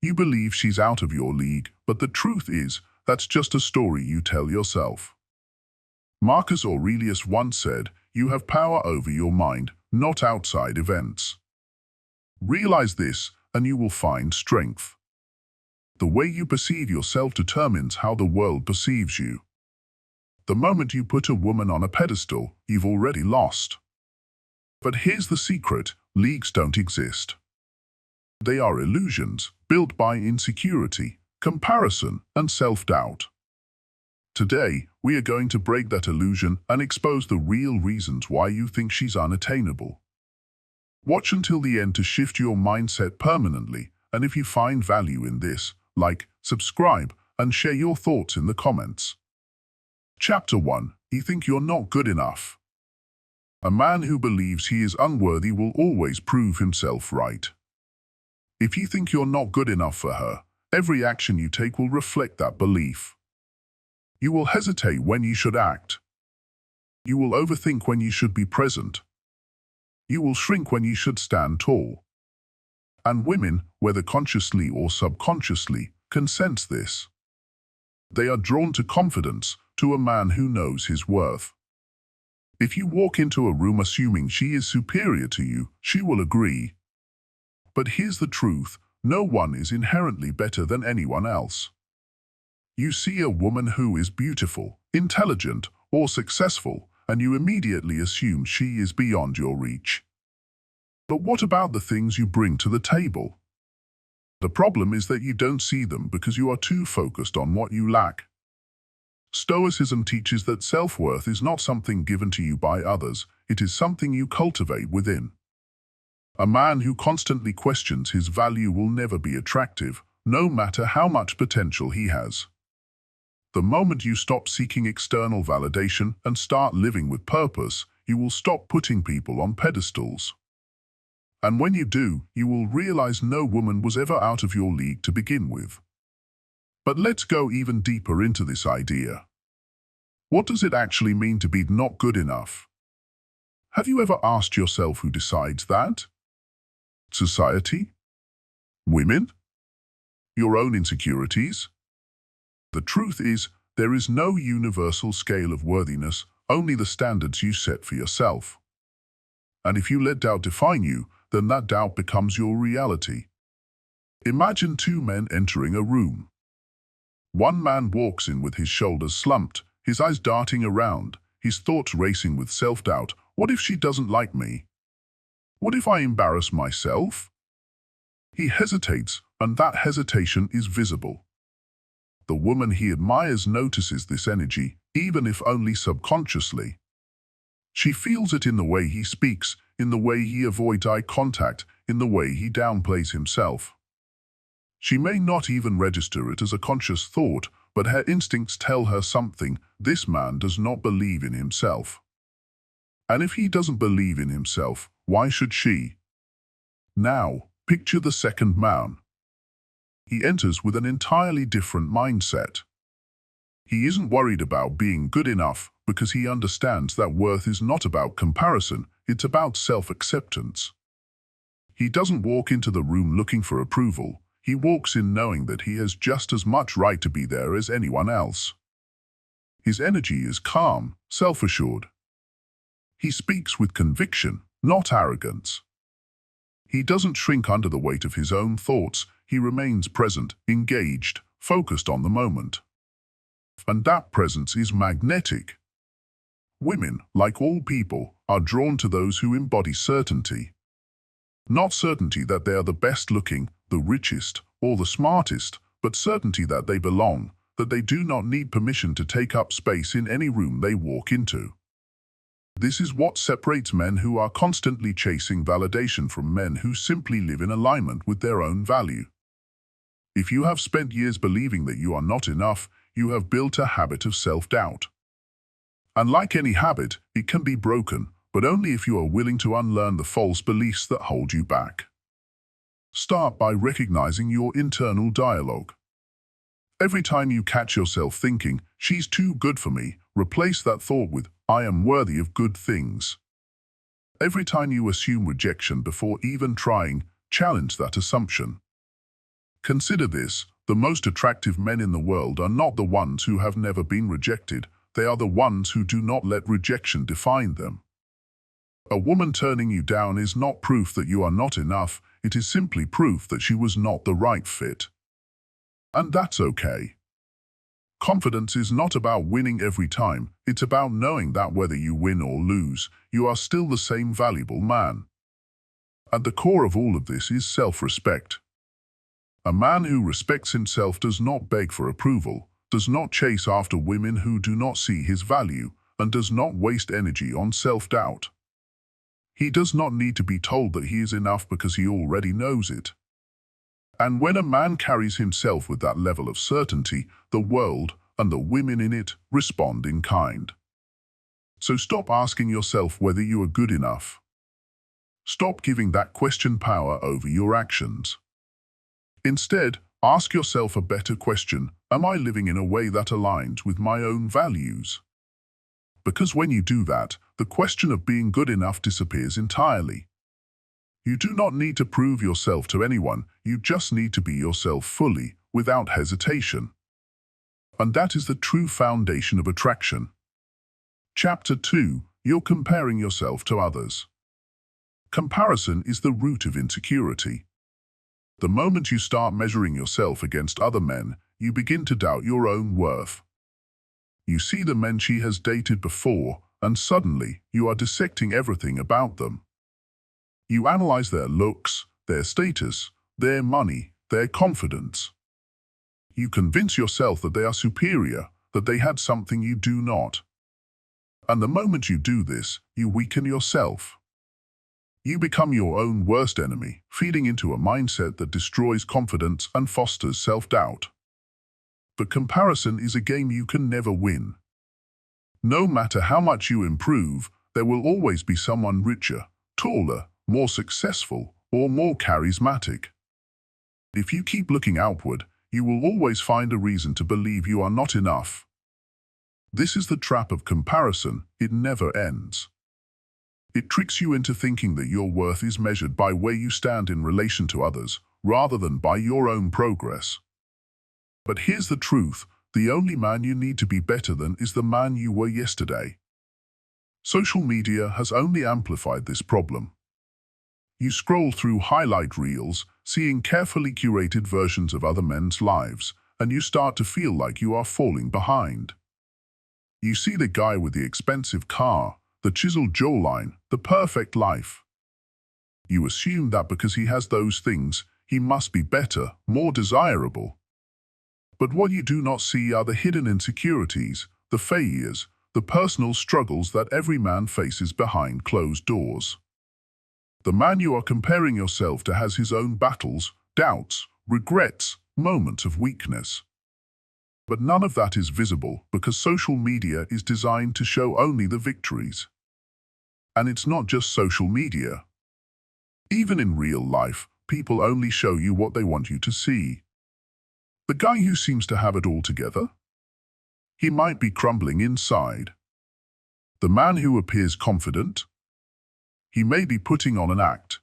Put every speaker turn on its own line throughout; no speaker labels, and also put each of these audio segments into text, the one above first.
You believe she's out of your league, but the truth is, that's just a story you tell yourself. Marcus Aurelius once said, "You have power over your mind, not outside events." Realize this, and you will find strength. The way you perceive yourself determines how the world perceives you. The moment you put a woman on a pedestal, you've already lost. But here's the secret: leagues don't exist. They are illusions, built by insecurity, comparison, and self-doubt. Today, we are going to break that illusion and expose the real reasons why you think she's unattainable. Watch until the end to shift your mindset permanently, and if you find value in this, like, subscribe, and share your thoughts in the comments. Chapter 1. You think you're not good enough. A man who believes he is unworthy will always prove himself right. If you think you're not good enough for her, every action you take will reflect that belief. You will hesitate when you should act. You will overthink when you should be present. You will shrink when you should stand tall. And women, whether consciously or subconsciously, can sense this. They are drawn to confidence, to a man who knows his worth. If you walk into a room assuming she is superior to you, she will agree. But here's the truth: no one is inherently better than anyone else. You see a woman who is beautiful, intelligent, or successful, and you immediately assume she is beyond your reach. But what about the things you bring to the table? The problem is that you don't see them because you are too focused on what you lack. Stoicism teaches that self-worth is not something given to you by others, it is something you cultivate within. A man who constantly questions his value will never be attractive, no matter how much potential he has. The moment you stop seeking external validation and start living with purpose, you will stop putting people on pedestals. And when you do, you will realize no woman was ever out of your league to begin with. But let's go even deeper into this idea. What does it actually mean to be not good enough? Have you ever asked yourself who decides that? Society? Women? Your own insecurities? The truth is, there is no universal scale of worthiness, only the standards you set for yourself. And if you let doubt define you, then that doubt becomes your reality. Imagine two men entering a room. One man walks in with his shoulders slumped, his eyes darting around, his thoughts racing with self-doubt. What if she doesn't like me? What if I embarrass myself? He hesitates, and that hesitation is visible. The woman he admires notices this energy, even if only subconsciously. She feels it in the way he speaks, in the way he avoids eye contact, in the way he downplays himself. She may not even register it as a conscious thought, but her instincts tell her something: this man does not believe in himself. And if he doesn't believe in himself, why should she? Now, picture the second man. He enters with an entirely different mindset. He isn't worried about being good enough because he understands that worth is not about comparison, it's about self-acceptance. He doesn't walk into the room looking for approval. He walks in knowing that he has just as much right to be there as anyone else. His energy is calm, self-assured. He speaks with conviction, not arrogance. He doesn't shrink under the weight of his own thoughts. He remains present, engaged, focused on the moment. And that presence is magnetic. Women, like all people, are drawn to those who embody certainty. Not certainty that they are the best looking, the richest, or the smartest, but certainty that they belong, that they do not need permission to take up space in any room they walk into. This is what separates men who are constantly chasing validation from men who simply live in alignment with their own value. If you have spent years believing that you are not enough, you have built a habit of self-doubt. And like any habit, it can be broken, but only if you are willing to unlearn the false beliefs that hold you back. Start by recognizing your internal dialogue. Every time you catch yourself thinking, "She's too good for me," replace that thought with, "I am worthy of good things." Every time you assume rejection before even trying, challenge that assumption. Consider this, the most attractive men in the world are not the ones who have never been rejected, they are the ones who do not let rejection define them. A woman turning you down is not proof that you are not enough, it is simply proof that she was not the right fit. And that's okay. Confidence is not about winning every time, it's about knowing that whether you win or lose, you are still the same valuable man. At the core of all of this is self-respect. A man who respects himself does not beg for approval, does not chase after women who do not see his value, and does not waste energy on self-doubt. He does not need to be told that he is enough because he already knows it. And when a man carries himself with that level of certainty, the world, and the women in it, respond in kind. So stop asking yourself whether you are good enough. Stop giving that question power over your actions. Instead, ask yourself a better question: am I living in a way that aligns with my own values? Because when you do that, the question of being good enough disappears entirely. You do not need to prove yourself to anyone, you just need to be yourself fully, without hesitation. And that is the true foundation of attraction. Chapter 2. You're comparing yourself to others. Comparison is the root of insecurity. The moment you start measuring yourself against other men, you begin to doubt your own worth. You see the men she has dated before, and suddenly you are dissecting everything about them. You analyze their looks, their status, their money, their confidence. You convince yourself that they are superior, that they had something you do not. And the moment you do this, you weaken yourself. You become your own worst enemy, feeding into a mindset that destroys confidence and fosters self-doubt. But comparison is a game you can never win. No matter how much you improve, there will always be someone richer, taller, more successful, or more charismatic. If you keep looking outward, you will always find a reason to believe you are not enough. This is the trap of comparison, it never ends. It tricks you into thinking that your worth is measured by where you stand in relation to others, rather than by your own progress. But here's the truth, the only man you need to be better than is the man you were yesterday. Social media has only amplified this problem. You scroll through highlight reels, seeing carefully curated versions of other men's lives, and you start to feel like you are falling behind. You see the guy with the expensive car, the chiseled jawline, the perfect life. You assume that because he has those things, he must be better, more desirable. But what you do not see are the hidden insecurities, the failures, the personal struggles that every man faces behind closed doors. The man you are comparing yourself to has his own battles, doubts, regrets, moments of weakness. But none of that is visible because social media is designed to show only the victories. And it's not just social media. Even in real life, people only show you what they want you to see. The guy who seems to have it all together? He might be crumbling inside. The man who appears confident? He may be putting on an act.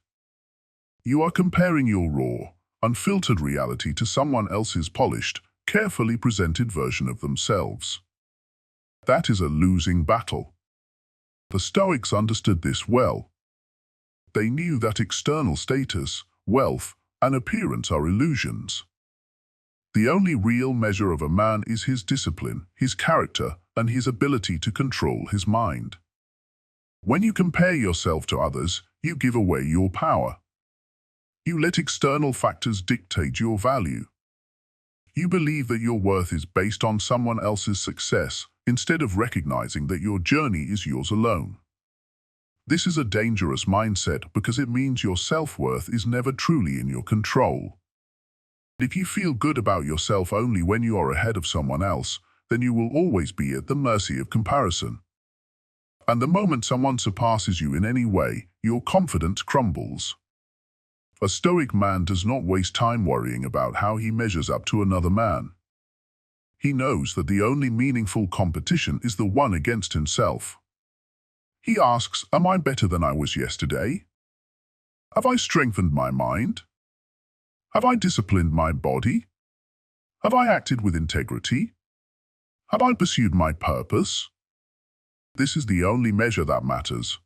You are comparing your raw, unfiltered reality to someone else's polished, carefully presented version of themselves. That is a losing battle. The Stoics understood this well. They knew that external status, wealth, and appearance are illusions. The only real measure of a man is his discipline, his character, and his ability to control his mind. When you compare yourself to others, you give away your power. You let external factors dictate your value. You believe that your worth is based on someone else's success, instead of recognizing that your journey is yours alone. This is a dangerous mindset because it means your self-worth is never truly in your control. If you feel good about yourself only when you are ahead of someone else, then you will always be at the mercy of comparison. And the moment someone surpasses you in any way, your confidence crumbles. A Stoic man does not waste time worrying about how he measures up to another man. He knows that the only meaningful competition is the one against himself. He asks, am I better than I was yesterday? Have I strengthened my mind? Have I disciplined my body? Have I acted with integrity? Have I pursued my purpose? This is the only measure that matters.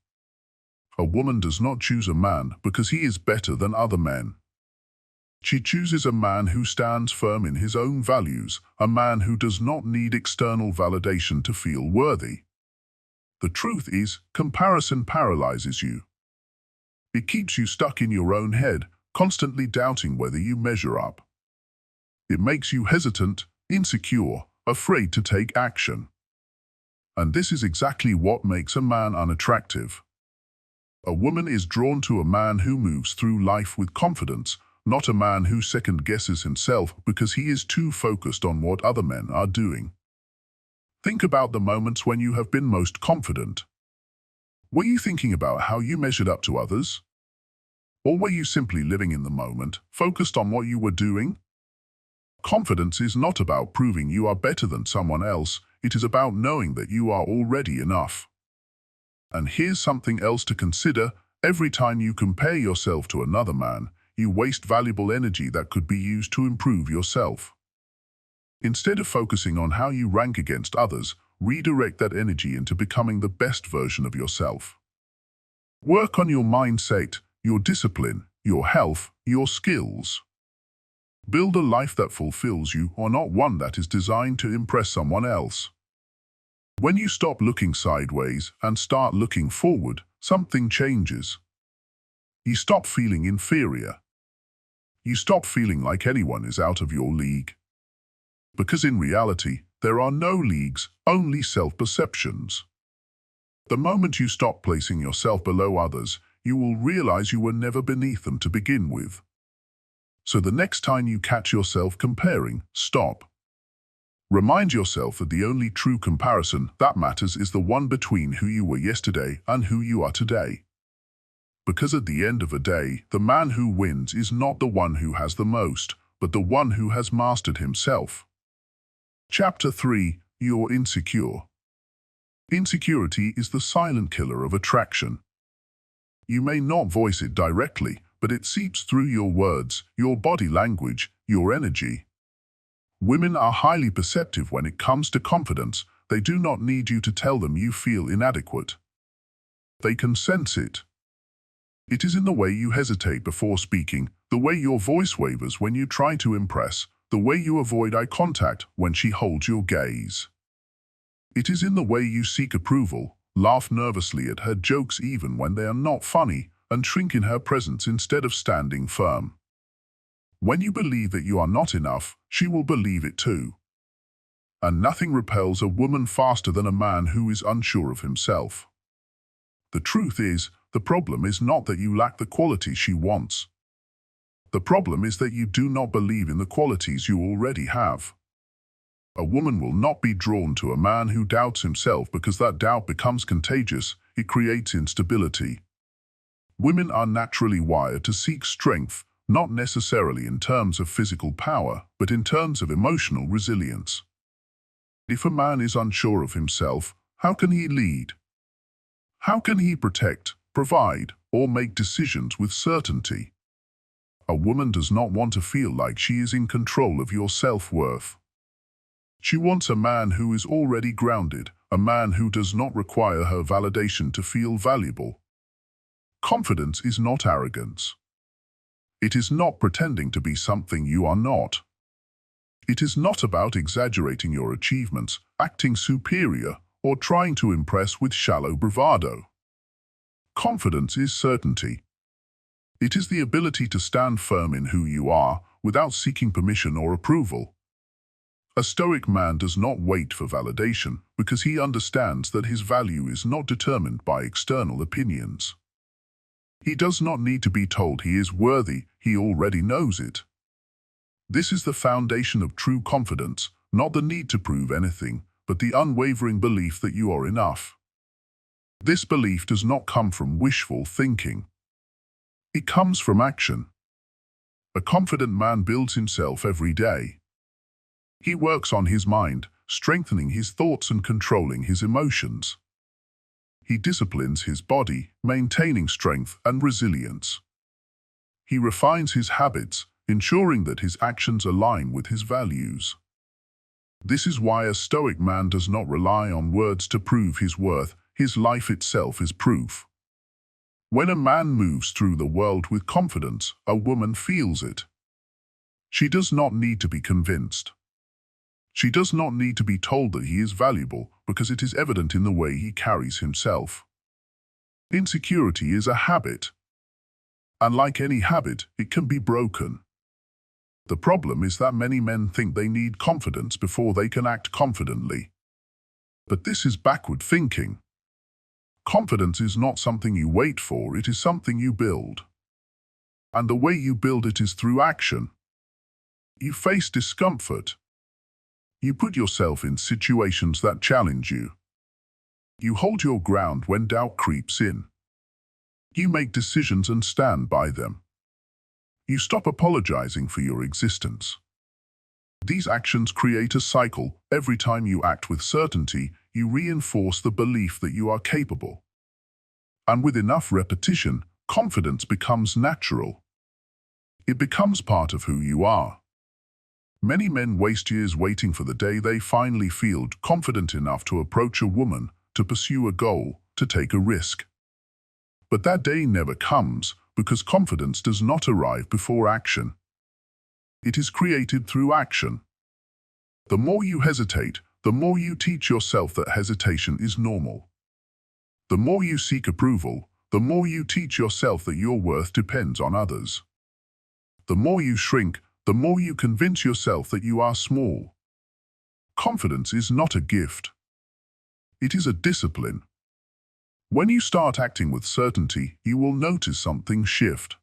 A woman does not choose a man because he is better than other men. She chooses a man who stands firm in his own values, a man who does not need external validation to feel worthy. The truth is, comparison paralyzes you. It keeps you stuck in your own head, constantly doubting whether you measure up. It makes you hesitant, insecure, afraid to take action. And this is exactly what makes a man unattractive. A woman is drawn to a man who moves through life with confidence, not a man who second-guesses himself because he is too focused on what other men are doing. Think about the moments when you have been most confident. Were you thinking about how you measured up to others? Or were you simply living in the moment, focused on what you were doing? Confidence is not about proving you are better than someone else, it is about knowing that you are already enough. And here's something else to consider: every time you compare yourself to another man, you waste valuable energy that could be used to improve yourself. Instead of focusing on how you rank against others, redirect that energy into becoming the best version of yourself. Work on your mindset, your discipline, your health, your skills. Build a life that fulfills you, or not one that is designed to impress someone else. When you stop looking sideways and start looking forward, something changes. You stop feeling inferior. You stop feeling like anyone is out of your league. Because in reality, there are no leagues, only self-perceptions. The moment you stop placing yourself below others, you will realize you were never beneath them to begin with. So the next time you catch yourself comparing, stop. Remind yourself that the only true comparison that matters is the one between who you were yesterday and who you are today. Because at the end of the day, the man who wins is not the one who has the most, but the one who has mastered himself. Chapter 3. You're insecure. Insecurity is the silent killer of attraction. You may not voice it directly, but it seeps through your words, your body language, your energy. Women are highly perceptive when it comes to confidence. They do not need you to tell them you feel inadequate. They can sense it. It is in the way you hesitate before speaking, the way your voice wavers when you try to impress, the way you avoid eye contact when she holds your gaze. It is in the way you seek approval, laugh nervously at her jokes even when they are not funny, and shrink in her presence instead of standing firm. When you believe that you are not enough, she will believe it too. And nothing repels a woman faster than a man who is unsure of himself. The truth is, the problem is not that you lack the qualities she wants. The problem is that you do not believe in the qualities you already have. A woman will not be drawn to a man who doubts himself because that doubt becomes contagious. It creates instability. Women are naturally wired to seek strength, not necessarily in terms of physical power, but in terms of emotional resilience. If a man is unsure of himself, how can he lead? How can he protect, provide, or make decisions with certainty? A woman does not want to feel like she is in control of your self-worth. She wants a man who is already grounded, a man who does not require her validation to feel valuable. Confidence is not arrogance. It is not pretending to be something you are not. It is not about exaggerating your achievements, acting superior, or trying to impress with shallow bravado. Confidence is certainty. It is the ability to stand firm in who you are, without seeking permission or approval. A Stoic man does not wait for validation, because he understands that his value is not determined by external opinions. He does not need to be told he is worthy, he already knows it. This is the foundation of true confidence, not the need to prove anything, but the unwavering belief that you are enough. This belief does not come from wishful thinking. It comes from action. A confident man builds himself every day. He works on his mind, strengthening his thoughts and controlling his emotions. He disciplines his body, maintaining strength and resilience. He refines his habits, ensuring that his actions align with his values. This is why a Stoic man does not rely on words to prove his worth. His life itself is proof. When a man moves through the world with confidence, a woman feels it. She does not need to be convinced. She does not need to be told that he is valuable, because it is evident in the way he carries himself. Insecurity is a habit. And like any habit, it can be broken. The problem is that many men think they need confidence before they can act confidently. But this is backward thinking. Confidence is not something you wait for, it is something you build. And the way you build it is through action. You face discomfort. You put yourself in situations that challenge you. You hold your ground when doubt creeps in. You make decisions and stand by them. You stop apologizing for your existence. These actions create a cycle. Every time you act with certainty, you reinforce the belief that you are capable. And with enough repetition, confidence becomes natural. It becomes part of who you are. Many men waste years waiting for the day they finally feel confident enough to approach a woman, to pursue a goal, to take a risk. But that day never comes, because confidence does not arrive before action. It is created through action. The more you hesitate, the more you teach yourself that hesitation is normal. The more you seek approval, the more you teach yourself that your worth depends on others. The more you shrink, the more you convince yourself that you are small. Confidence is not a gift. It is a discipline. When you start acting with certainty, you will notice something shift.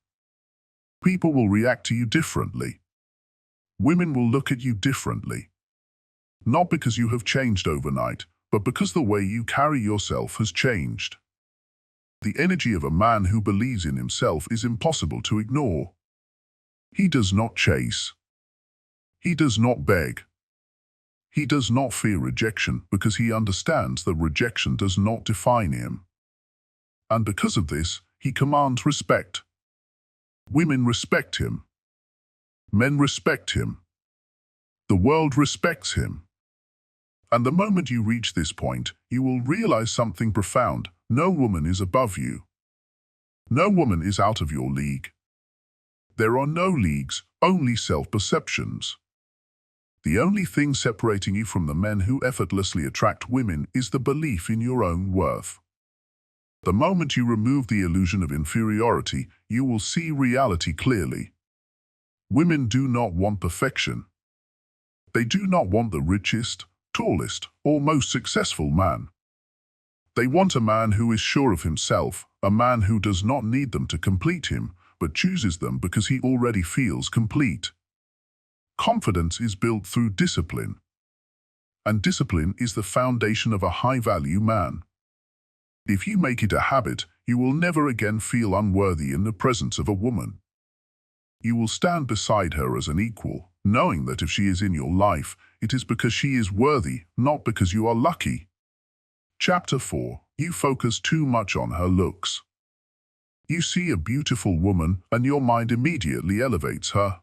People will react to you differently. Women will look at you differently. Not because you have changed overnight, but because the way you carry yourself has changed. The energy of a man who believes in himself is impossible to ignore. He does not chase. He does not beg. He does not fear rejection because he understands that rejection does not define him. And because of this, he commands respect. Women respect him. Men respect him. The world respects him. And the moment you reach this point, you will realize something profound. No woman is above you. No woman is out of your league. There are no leagues, only self-perceptions. The only thing separating you from the men who effortlessly attract women is the belief in your own worth. The moment you remove the illusion of inferiority, you will see reality clearly. Women do not want perfection. They do not want the richest, tallest, or most successful man. They want a man who is sure of himself, a man who does not need them to complete him, but chooses them because he already feels complete. Confidence is built through discipline. And discipline is the foundation of a high-value man. If you make it a habit, you will never again feel unworthy in the presence of a woman. You will stand beside her as an equal, knowing that if she is in your life, it is because she is worthy, not because you are lucky. Chapter 4. You focus too much on her looks. You see a beautiful woman, and your mind immediately elevates her.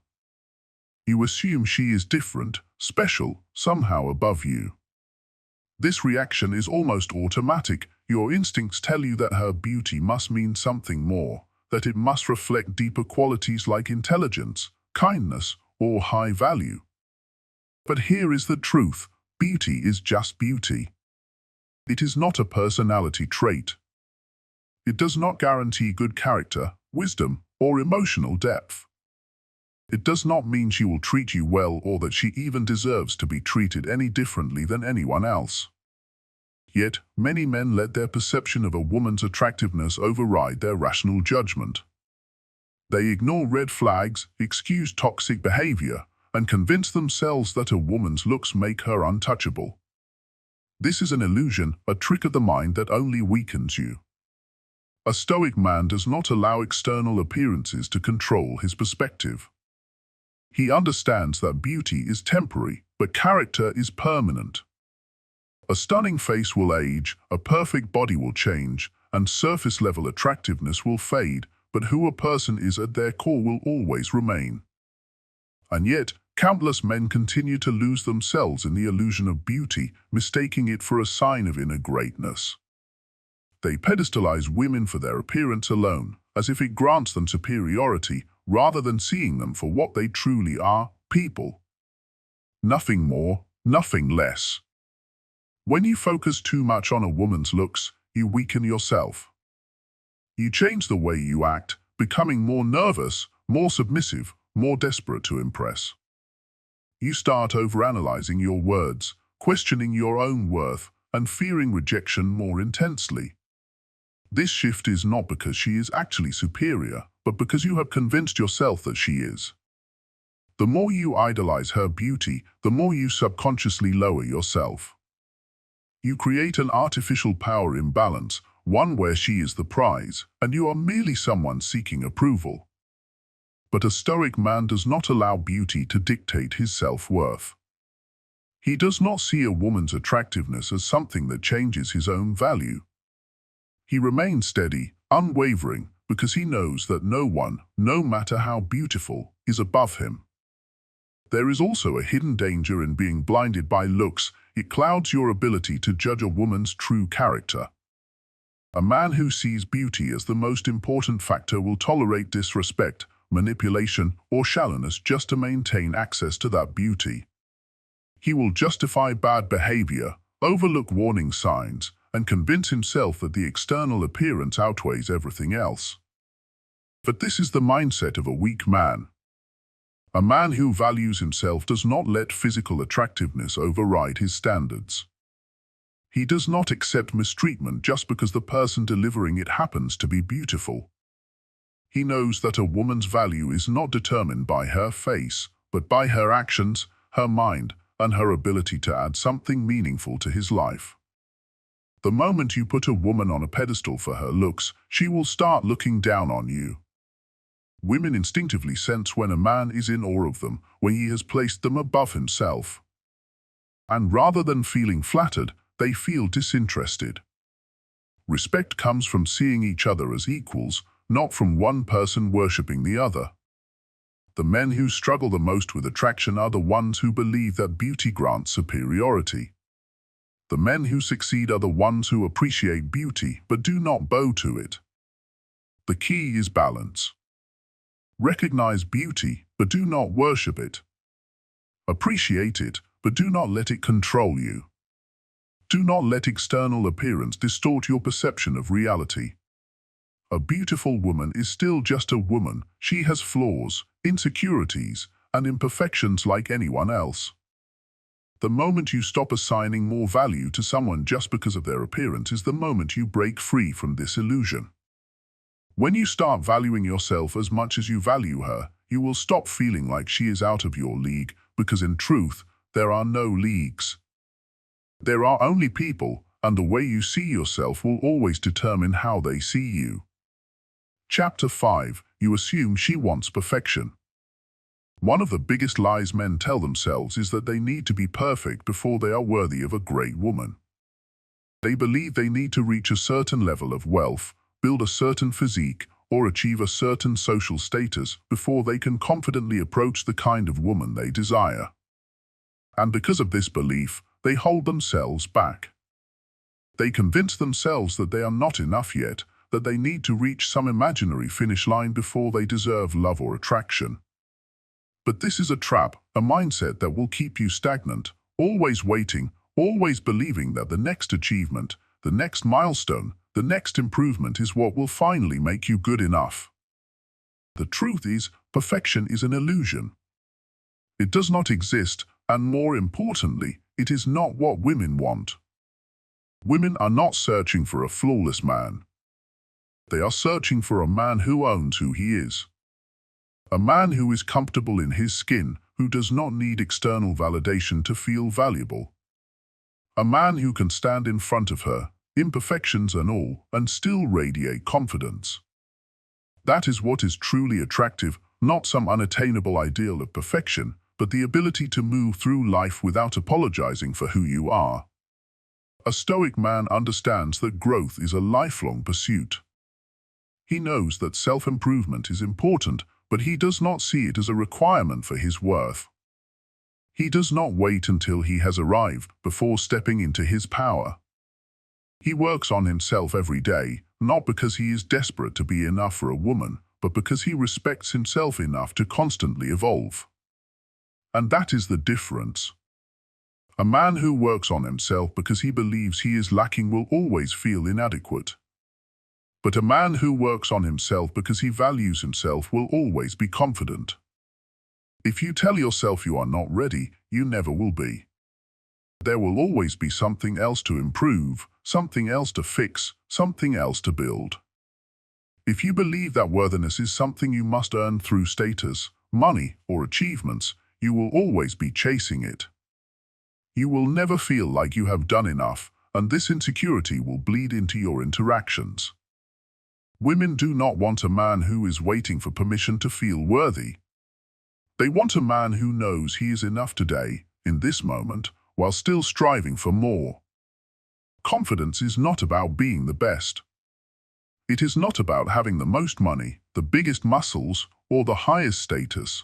You assume she is different, special, somehow above you. This reaction is almost automatic. Your instincts tell you that her beauty must mean something more, that it must reflect deeper qualities like intelligence, kindness, or high value. But here is the truth: beauty is just beauty. It is not a personality trait. It does not guarantee good character, wisdom, or emotional depth. It does not mean she will treat you well or that she even deserves to be treated any differently than anyone else. Yet, many men let their perception of a woman's attractiveness override their rational judgment. They ignore red flags, excuse toxic behavior, and convince themselves that a woman's looks make her untouchable. This is an illusion, a trick of the mind that only weakens you. A Stoic man does not allow external appearances to control his perspective. He understands that beauty is temporary, but character is permanent. A stunning face will age, a perfect body will change, and surface-level attractiveness will fade, but who a person is at their core will always remain. And yet, countless men continue to lose themselves in the illusion of beauty, mistaking it for a sign of inner greatness. They pedestalize women for their appearance alone, as if it grants them superiority, rather than seeing them for what they truly are, people. Nothing more, nothing less. When you focus too much on a woman's looks, you weaken yourself. You change the way you act, becoming more nervous, more submissive, more desperate to impress. You start overanalyzing your words, questioning your own worth, and fearing rejection more intensely. This shift is not because she is actually superior, but because you have convinced yourself that she is. The more you idolize her beauty, the more you subconsciously lower yourself. You create an artificial power imbalance, one where she is the prize, and you are merely someone seeking approval. But a Stoic man does not allow beauty to dictate his self-worth. He does not see a woman's attractiveness as something that changes his own value. He remains steady, unwavering, because he knows that no one, no matter how beautiful, is above him. There is also a hidden danger in being blinded by looks. It clouds your ability to judge a woman's true character. A man who sees beauty as the most important factor will tolerate disrespect, manipulation, or shallowness just to maintain access to that beauty. He will justify bad behavior, overlook warning signs, and convince himself that the external appearance outweighs everything else. But this is the mindset of a weak man. A man who values himself does not let physical attractiveness override his standards. He does not accept mistreatment just because the person delivering it happens to be beautiful. He knows that a woman's value is not determined by her face, but by her actions, her mind, and her ability to add something meaningful to his life. The moment you put a woman on a pedestal for her looks, she will start looking down on you. Women instinctively sense when a man is in awe of them, when he has placed them above himself. And rather than feeling flattered, they feel disinterested. Respect comes from seeing each other as equals, not from one person worshipping the other. The men who struggle the most with attraction are the ones who believe that beauty grants superiority. The men who succeed are the ones who appreciate beauty but do not bow to it. The key is balance. Recognize beauty, but do not worship it. Appreciate it, but do not let it control you. Do not let external appearance distort your perception of reality. A beautiful woman is still just a woman. She has flaws, insecurities, and imperfections like anyone else. The moment you stop assigning more value to someone just because of their appearance is the moment you break free from this illusion. When you start valuing yourself as much as you value her, you will stop feeling like she is out of your league, because in truth, there are no leagues. There are only people, and the way you see yourself will always determine how they see you. Chapter 5. You assume she wants perfection. One of the biggest lies men tell themselves is that they need to be perfect before they are worthy of a great woman. They believe they need to reach a certain level of wealth, build a certain physique, or achieve a certain social status before they can confidently approach the kind of woman they desire. And because of this belief, they hold themselves back. They convince themselves that they are not enough yet, that they need to reach some imaginary finish line before they deserve love or attraction. But this is a trap, a mindset that will keep you stagnant, always waiting, always believing that the next achievement, the next milestone, the next improvement is what will finally make you good enough. The truth is, perfection is an illusion. It does not exist, and more importantly, it is not what women want. Women are not searching for a flawless man. They are searching for a man who owns who he is. A man who is comfortable in his skin, who does not need external validation to feel valuable. A man who can stand in front of her, imperfections and all, and still radiate confidence. That is what is truly attractive, not some unattainable ideal of perfection, but the ability to move through life without apologizing for who you are. A Stoic man understands that growth is a lifelong pursuit. He knows that self-improvement is important, but he does not see it as a requirement for his worth. He does not wait until he has arrived before stepping into his power. He works on himself every day, not because he is desperate to be enough for a woman, but because he respects himself enough to constantly evolve. And that is the difference. A man who works on himself because he believes he is lacking will always feel inadequate. But a man who works on himself because he values himself will always be confident. If you tell yourself you are not ready, you never will be. There will always be something else to improve, something else to fix, something else to build. If you believe that worthiness is something you must earn through status, money, or achievements, you will always be chasing it. You will never feel like you have done enough, and this insecurity will bleed into your interactions. Women do not want a man who is waiting for permission to feel worthy. They want a man who knows he is enough today, in this moment, while still striving for more. Confidence is not about being the best. It is not about having the most money, the biggest muscles, or the highest status.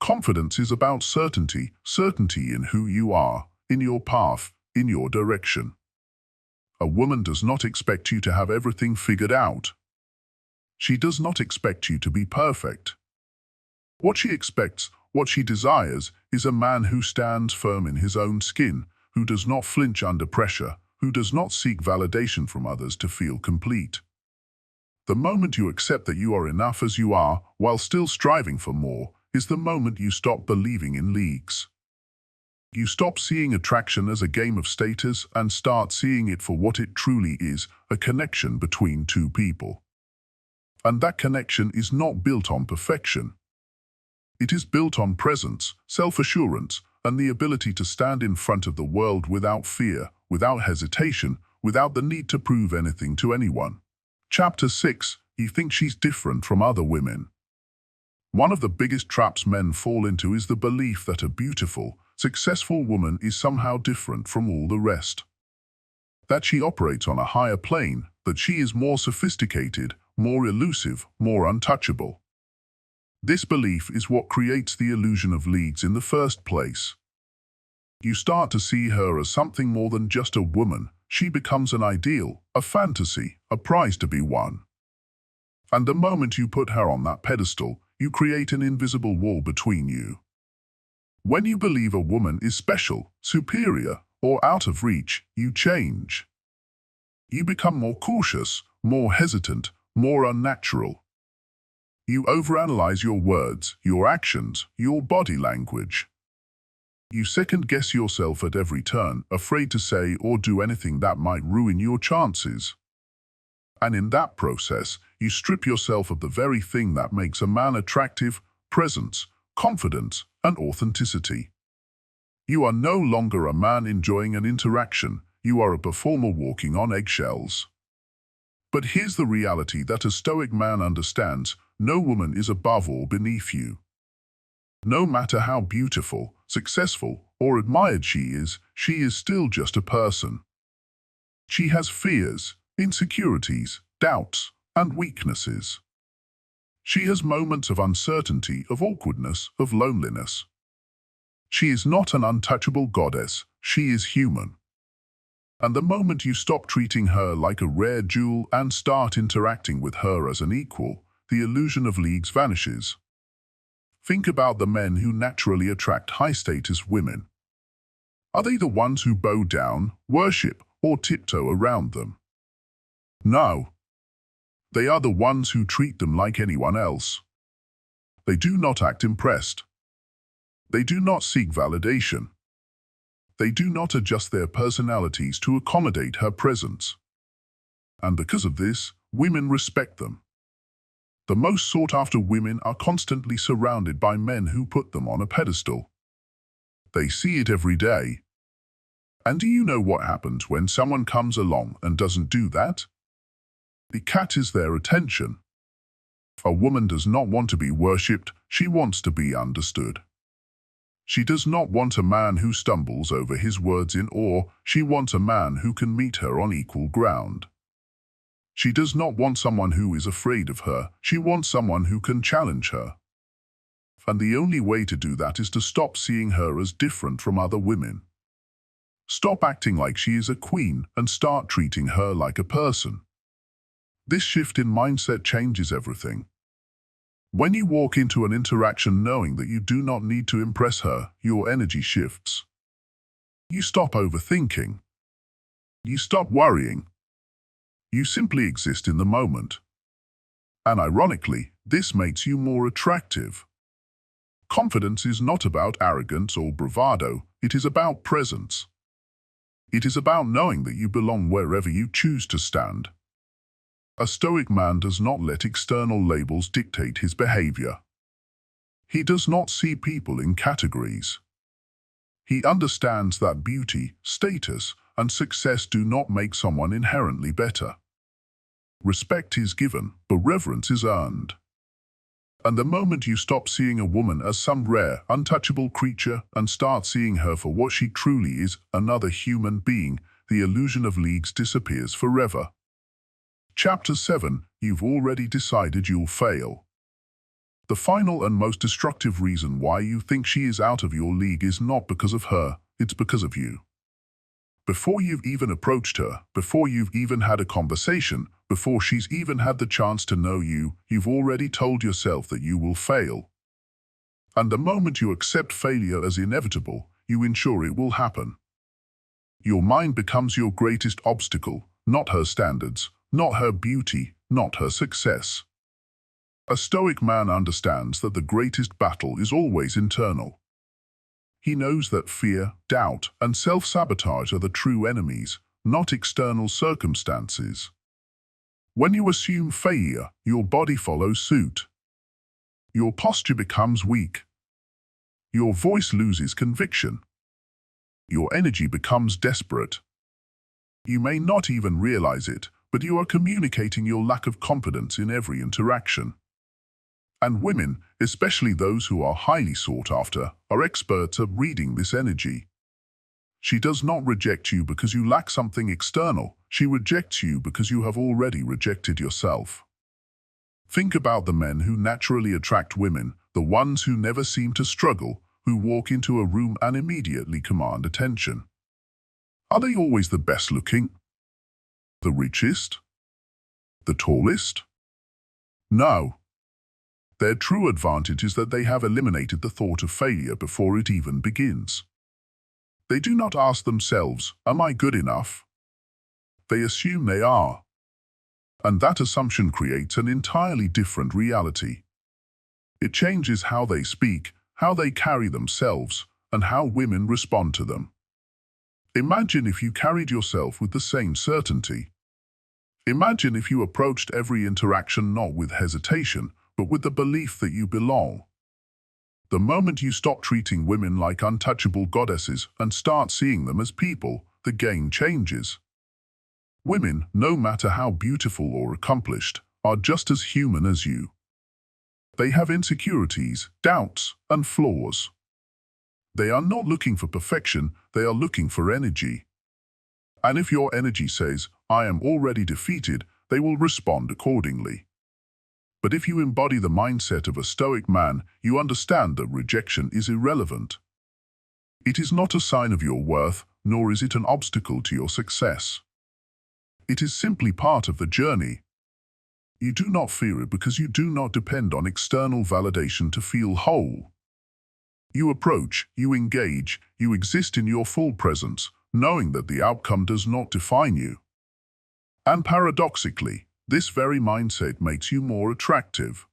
Confidence is about certainty, certainty in who you are, in your path, in your direction. A woman does not expect you to have everything figured out. She does not expect you to be perfect. What she expects, what she desires, is a man who stands firm in his own skin, who does not flinch under pressure, who does not seek validation from others to feel complete. The moment you accept that you are enough as you are, while still striving for more, is the moment you stop believing in leagues. You stop seeing attraction as a game of status and start seeing it for what it truly is, a connection between two people. And that connection is not built on perfection. It is built on presence, self-assurance, and the ability to stand in front of the world without fear, without hesitation, without the need to prove anything to anyone. Chapter 6. You think she's different from other women. One of the biggest traps men fall into is the belief that a beautiful, successful woman is somehow different from all the rest. That she operates on a higher plane, that she is more sophisticated, more elusive, more untouchable. This belief is what creates the illusion of leagues in the first place. You start to see her as something more than just a woman. She becomes an ideal, a fantasy, a prize to be won. And the moment you put her on that pedestal, you create an invisible wall between you. When you believe a woman is special, superior, or out of reach, you change. You become more cautious, more hesitant, more unnatural. You overanalyze your words, your actions, your body language. You second-guess yourself at every turn, afraid to say or do anything that might ruin your chances. And in that process, you strip yourself of the very thing that makes a man attractive: presence, confidence, and authenticity. You are no longer a man enjoying an interaction, you are a performer walking on eggshells. But here's the reality that a Stoic man understands: no woman is above or beneath you. No matter how beautiful, successful, or admired she is still just a person. She has fears, insecurities, doubts, and weaknesses. She has moments of uncertainty, of awkwardness, of loneliness. She is not an untouchable goddess, she is human. And the moment you stop treating her like a rare jewel and start interacting with her as an equal, the illusion of leagues vanishes. Think about the men who naturally attract high-status women. Are they the ones who bow down, worship, or tiptoe around them? No. They are the ones who treat them like anyone else. They do not act impressed. They do not seek validation. They do not adjust their personalities to accommodate her presence. And because of this, women respect them. The most sought-after women are constantly surrounded by men who put them on a pedestal. They see it every day. And do you know what happens when someone comes along and doesn't do that? It catches their attention. A woman does not want to be worshipped, she wants to be understood. She does not want a man who stumbles over his words in awe, she wants a man who can meet her on equal ground. She does not want someone who is afraid of her. She wants someone who can challenge her. And the only way to do that is to stop seeing her as different from other women. Stop acting like she is a queen and start treating her like a person. This shift in mindset changes everything. When you walk into an interaction knowing that you do not need to impress her, your energy shifts. You stop overthinking. You stop worrying. You simply exist in the moment. And ironically, this makes you more attractive. Confidence is not about arrogance or bravado, it is about presence. It is about knowing that you belong wherever you choose to stand. A Stoic man does not let external labels dictate his behavior. He does not see people in categories. He understands that beauty, status, and success do not make someone inherently better. Respect is given, but reverence is earned. And the moment you stop seeing a woman as some rare, untouchable creature and start seeing her for what she truly is, another human being, the illusion of leagues disappears forever. Chapter 7. You've already decided you'll fail. The final and most destructive reason why you think she is out of your league is not because of her, it's because of you. Before you've even approached her, before you've even had a conversation, before she's even had the chance to know you, you've already told yourself that you will fail. And the moment you accept failure as inevitable, you ensure it will happen. Your mind becomes your greatest obstacle, not her standards, not her beauty, not her success. A Stoic man understands that the greatest battle is always internal. He knows that fear, doubt, and self-sabotage are the true enemies, not external circumstances. When you assume failure, your body follows suit. Your posture becomes weak. Your voice loses conviction. Your energy becomes desperate. You may not even realize it, but you are communicating your lack of confidence in every interaction. And women, especially those who are highly sought after, are experts at reading this energy. She does not reject you because you lack something external. She rejects you because you have already rejected yourself. Think about the men who naturally attract women, the ones who never seem to struggle, who walk into a room and immediately command attention. Are they always the best looking? The richest? The tallest? No. Their true advantage is that they have eliminated the thought of failure before it even begins. They do not ask themselves, "Am I good enough?" They assume they are. And that assumption creates an entirely different reality. It changes how they speak, how they carry themselves, and how women respond to them. Imagine if you carried yourself with the same certainty. Imagine if you approached every interaction not with hesitation, but with the belief that you belong. The moment you stop treating women like untouchable goddesses and start seeing them as people, the game changes. Women, no matter how beautiful or accomplished, are just as human as you. They have insecurities, doubts, and flaws. They are not looking for perfection, they are looking for energy. And if your energy says, "I am already defeated," they will respond accordingly. But if you embody the mindset of a Stoic man, you understand that rejection is irrelevant. It is not a sign of your worth, nor is it an obstacle to your success. It is simply part of the journey. You do not fear it because you do not depend on external validation to feel whole. You approach, you engage, you exist in your full presence, knowing that the outcome does not define you. And paradoxically, this very mindset makes you more attractive.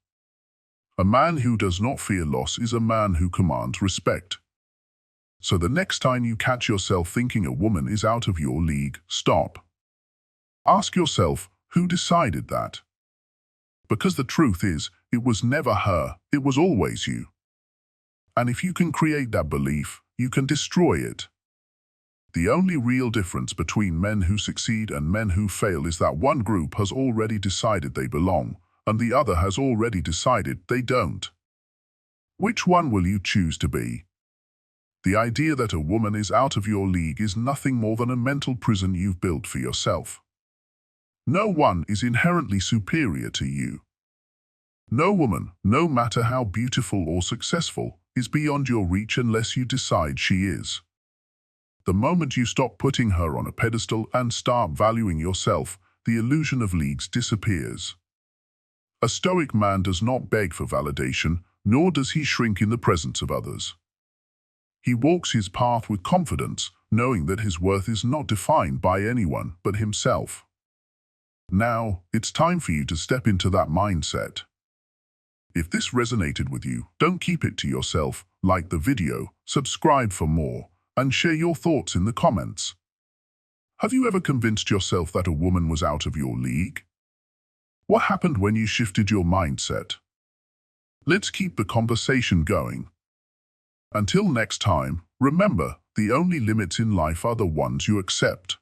A man who does not fear loss is a man who commands respect. So the next time you catch yourself thinking a woman is out of your league, stop. Ask yourself, who decided that? Because the truth is, it was never her, it was always you. And if you can create that belief, you can destroy it. The only real difference between men who succeed and men who fail is that one group has already decided they belong, and the other has already decided they don't. Which one will you choose to be? The idea that a woman is out of your league is nothing more than a mental prison you've built for yourself. No one is inherently superior to you. No woman, no matter how beautiful or successful, is beyond your reach unless you decide she is. The moment you stop putting her on a pedestal and start valuing yourself, the illusion of leagues disappears. A Stoic man does not beg for validation, nor does he shrink in the presence of others. He walks his path with confidence, knowing that his worth is not defined by anyone but himself. Now, it's time for you to step into that mindset. If this resonated with you, don't keep it to yourself. Like the video, subscribe for more, and share your thoughts in the comments. Have you ever convinced yourself that a woman was out of your league? What happened when you shifted your mindset? Let's keep the conversation going. Until next time, remember, the only limits in life are the ones you accept.